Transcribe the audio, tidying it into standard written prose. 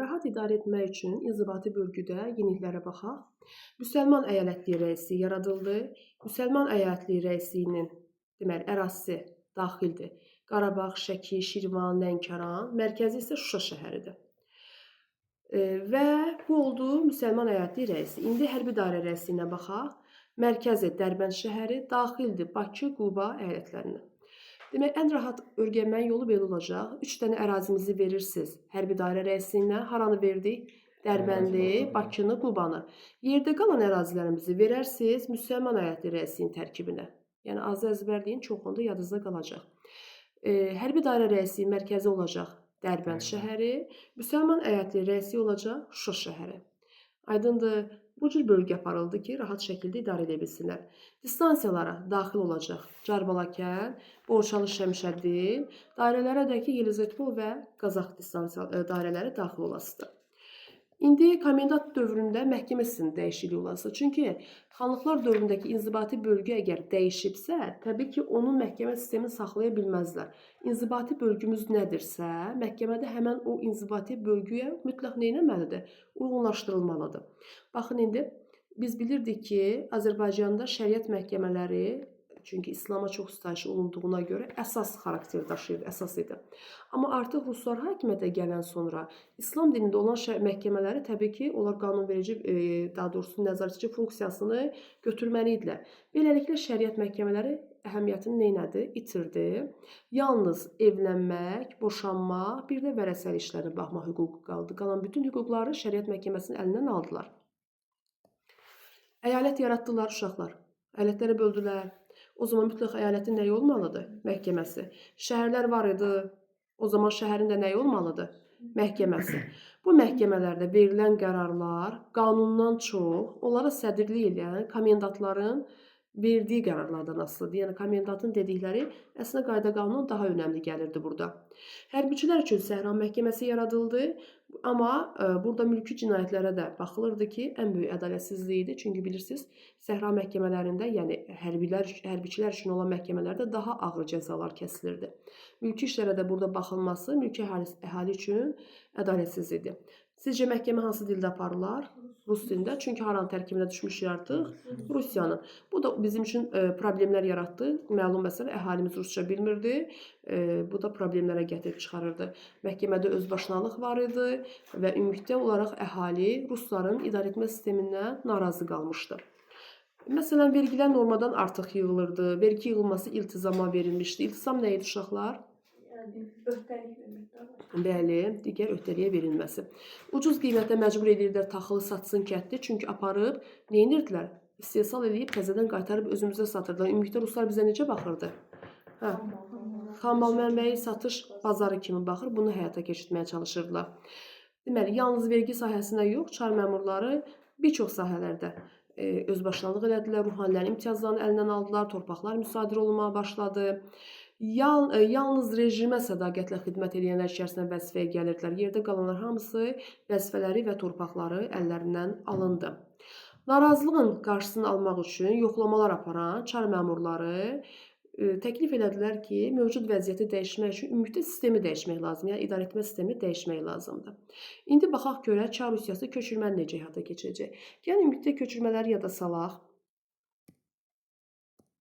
Rahat idarə etmək üçün inzibati bölgüdə yeniliklərə baxaq. Müsəlman əyalətliyi rəisliyi yaradıldı. Müsəlman əyalətliyi rəisliyinin deməli ərazisi daxildir. Qarabağ, Şəki, Şirvan, Lənkəran, mərkəzi isə Şuşa şəhəridir. Və bu oldu müsəlman əyalətliyi rəisliyi. İndi hərbi dairə rəisliyinə baxaq. Mərkəzi Dərbənd şəhəri, daxildir Bakı, Quba əyalətlərinə. Demək, ən rahat öyrənməyin yolu belə olacaq. 3 dənə ərazimizi verirsiniz hərbi dairə rəisliyinə. Haranı verdik? Dərbəndi, Bakını, Qubanı. Yerdə qalan ərazilərimizi verərsiniz müsəlman əyalətliyi rəisliyinin tərkibinə. Yəni, azı əzbərləyin, çoxunda yadınızda qalacaq. Hərbi dairə rəisliyi mərkəzi olacaq Dərbənd şəhəri, müsəlman əyalətliyi rəisliyi olacaq Şuşa şəhəri. Aydındır, bu cür bölgə aparıldı ki, rahat şəkildə idarə edə bilsinlər. Distansiyalara daxil olacaq Carbalakən, Borçalı Şəmşəddin, dairələrə də ki, Yelizavetpol və Qazax dairələri daxil olasıdır. İndi komendant dövründə məhkəmə sistemində dəyişiklik olası. Çünki xanlıqlar dövründəki inzibati bölgü əgər dəyişibsə, təbii ki, onun məhkəmə sistemini saxlaya bilməzlər. İnzibati bölgümüz nədirsə, məhkəmədə həmən o inzibati bölgüyə mütləq neynəməlidir? Uyğunlaşdırılmalıdır. Baxın, indi biz bilirdik ki, Azərbaycanda şəriət məhkəmələri, çünki İslama çox sitayiş olunduğuna görə əsas xarakter daşıyırdı, əsas idi. Amma artıq Ruslar hakimiyyətə gələn sonra İslam dinində olan məhkəmələri təbii ki, onlar qanunverici, daha doğrusu nəzarətçi funksiyasını götürməli idilər. Beləliklə, şəriət məhkəmələri əhəmiyyətini neynədi? İtirdi. Yalnız evlənmək, boşanmaq, bir də vərəsəli işlərinə baxmaq hüququ qaldı. Qalan bütün hüquqları şəriət məhkəməsinin əlindən aldılar. Əyalət yaratdılar uşaqlar. Əyalətləri böldülər. O zaman mütləq əyalətin nəyi olmalıdır? Məhkəməsi. Şəhərlər var idi. O zaman şəhərin də nəyi olmalıdır? Məhkəməsi. Bu məhkəmələrdə verilən qərarlar qanundan çox, onlara sədrlik edən komendantların verdiyi qərarlardan asılıdır. Yəni, komendantın dedikləri əslində qayda qanundan daha önəmli gəlirdi burada. Hərbiçilər üçün Səhra məhkəməsi yaradıldı. Amma burada mülki cinayətlərə də baxılırdı ki, ən böyük ədalətsizlik idi. Çünki bilirsiniz, Səhra məhkəmələrində, yəni hərbiçilər üçün olan məhkəmələrdə daha ağır cəzalar kəsilirdi. Mülki işlərə də burada baxılması mülki əhali üçün ədalətsiz idi. Sizcə məhkəmə hansı dildə aparırlar? Rus dilində. Çünki haranın tərkibinə düşmüşük artıq? Rusiyanın. Bu da bizim üçün problemlər yaratdı. Məlum məsələ, əhalimiz rusca bilmirdi. Bu da problemlərə gətirib çıxarırdı. Məhkəmədə özbaşınalıq var idi və ümumilikdə olaraq əhali Rusların idarəetmə sistemindən narazı qalmışdı. Məsələn, vergilər normadan artıq yığılırdı. Vergi yığılması iltizama verilmişdi. İltizam nə idi uşaqlar? Bəli, digər öhdəliyə verilməsi. Ucuz qiymətə məcbur edirdilər taxılı satsın kəndli, çünki aparıb neyinirdilər? İstehsal edib, təzədən qaytarıb özümüzə satırdılar. Ümumilikdə Ruslar bizə necə baxırdı? Xambal mənbəyi satış bazarı kimi baxır, bunu həyata keçirtməyə çalışırdılar. Deməli, yalnız vergi sahəsində yox, çar məmurları bir çox sahələrdə özbaşınalıq elədilər, ruhanilərin imtiyazlarını əlindən aldılar, torpaqlar müsadirə olunmağa başladı. Yalnız rejimə sədaqətlə xidmət edənlər içərisində vəzifəyə gəlirdilər. Yerdə qalanlar hamısı vəzifələri və torpaqları əllərindən alındı. Narazılığın qarşısını almaq üçün yoxlamalar aparan çar məmurları təklif elədilər ki, mövcud vəziyyəti dəyişmək üçün ümumilikdə sistemi dəyişmək lazımdır, yəni idarəetmə sistemini dəyişmək lazımdır. İndi baxaq görək, Çar Rusiyası köçürməni necə həyata keçirəcək. Yəni, ümumilikdə köçürmələri yada salaq.